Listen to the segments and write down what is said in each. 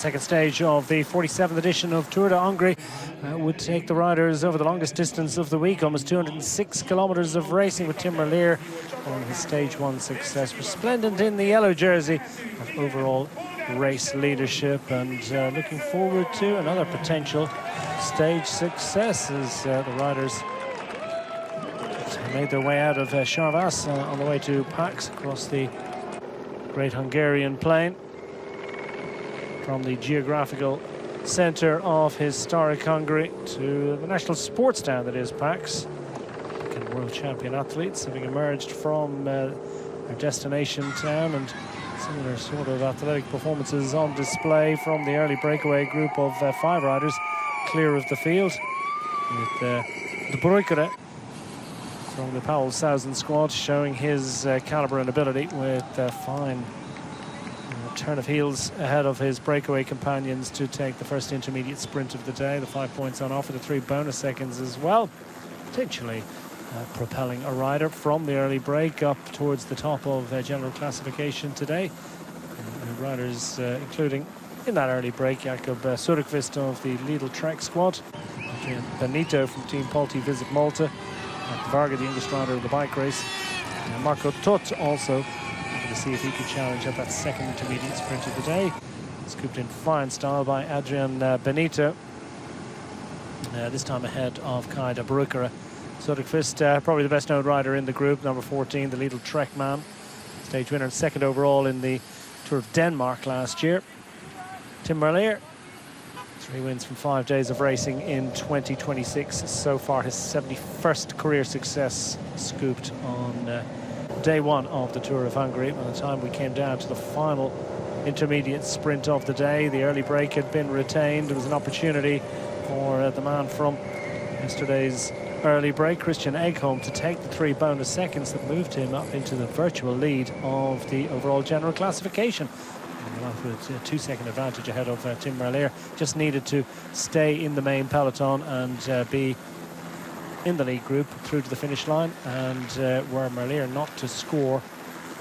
Second stage of the 47th edition of Tour de Hongrie would take the riders over the longest distance of the week, almost 206 kilometers of racing, with Tim Merlier on his stage one success, resplendent in the yellow jersey of overall race leadership, and looking forward to another potential stage success as the riders made their way out of Charvas on the way to Pax across the Great Hungarian Plain, from the geographical centre of historic Hungary to the national sports town that is Pax. World champion athletes having emerged from their destination town, and similar sort of athletic performances on display from the early breakaway group of 5 riders clear of the field, with the breakaway from the Powell Southern squad showing his calibre and ability, with fine turn of heels ahead of his breakaway companions to take the first intermediate sprint of the day. The 5 points on offer, the 3 bonus seconds as well, potentially propelling a rider from the early break up towards the top of general classification today. And riders including in that early break Jakob Sörkvist of the Lidl Trek squad, Adrian Benito from Team Polti Visit Malta, Varga, the English rider of the bike race, and Marco Tot also to see if he could challenge at that second intermediate sprint of the day. Scooped in fine style by Adrian Benito, this time ahead of Kai de Broekere. Sörkvist, probably the best known rider in the group, number 14, the Lidl Trek man, stage winner and second overall in the Tour of Denmark last year. Tim Merlier, 3 wins from 5 days of racing in 2026. So far, his 71st career success scooped on day one of the Tour of Hungary. By the time we came down to the final intermediate sprint of the day, the early break had been retained. There was an opportunity for the man from yesterday's early break, Christian Echelon, to take the 3 bonus seconds that moved him up into the virtual lead of the overall general classification. With a 2-second advantage ahead of Tim Merlier. Just needed to stay in the main peloton and be in the lead group through to the finish line, and were Merlier not to score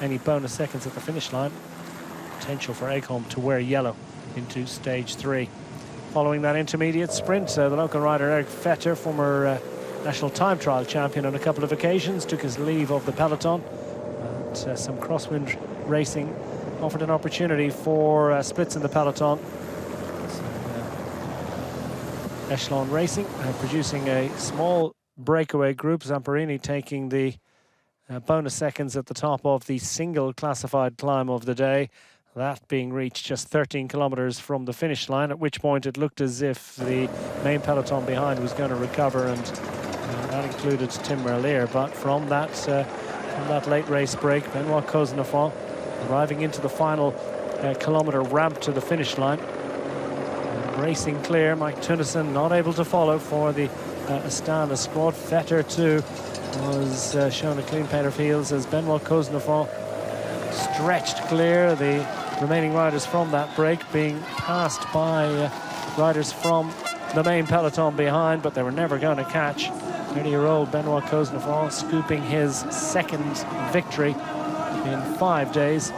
any bonus seconds at the finish line, potential for Echelon to wear yellow into stage 3. Following that intermediate sprint, the local rider Eric Vetter, former national time trial champion on a couple of occasions, took his leave of the peloton, and some crosswind racing offered an opportunity for splits in the peloton. Echelon Racing producing a small breakaway group, Zamperini taking the bonus seconds at the top of the single classified climb of the day, that being reached just 13 kilometers from the finish line, at which point it looked as if the main peloton behind was going to recover, and that included Tim Merlier. But from that late race break, Benoit Cosnefroid arriving into the final kilometre ramp to the finish line, racing clear. Mike Tunnison not able to follow for the Astana squad. Vetter too was shown a clean pair of heels as Benoit Cosnefroid stretched clear. The remaining riders from that break being passed by riders from the main peloton behind, but they were never going to catch 30-year-old Benoit Cosnefroid, scooping his second victory in 5 days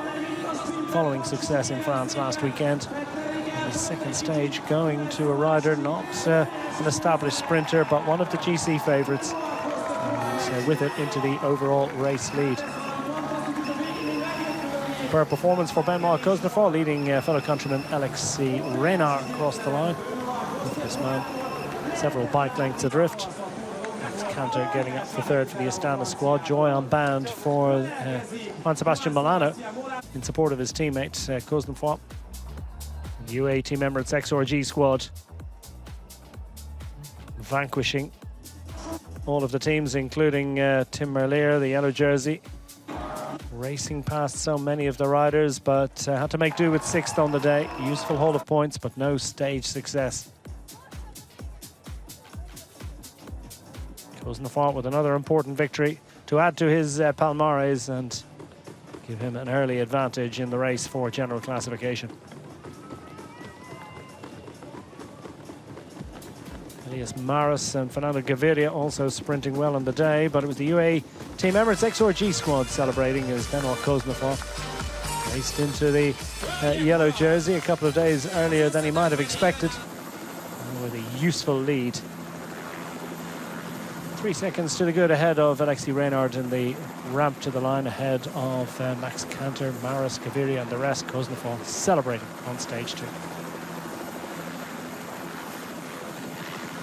following success in France last weekend. And the second stage going to a rider not an established sprinter, but one of the GC favourites, and with it into the overall race lead. Superb performance for Benoit Cosnefroid, leading fellow countryman Alexis Renard across the line, with this man several bike lengths adrift. Cantor getting up for third for the Astana squad. Joy on band for Juan Sebastian Milano in support of his teammate Cosnefroid. The UAE team member at XRG squad vanquishing all of the teams, including Tim Merlier, the yellow jersey, racing past so many of the riders, but had to make do with 6th on the day. Useful haul of points, but no stage success. Cosnefroid with another important victory to add to his palmares and give him an early advantage in the race for general classification. Elias Maris and Fernando Gaviria also sprinting well on the day, but it was the UAE Team Emirates XRG squad celebrating as Benoit Cosnefroid raced into the yellow jersey a couple of days earlier than he might have expected, with a useful lead. 3 seconds to the good ahead of Alexi Reynard in the ramp to the line, ahead of Max Canter, Maris, Gaviria and the rest. Kuznetsov celebrating on stage 2.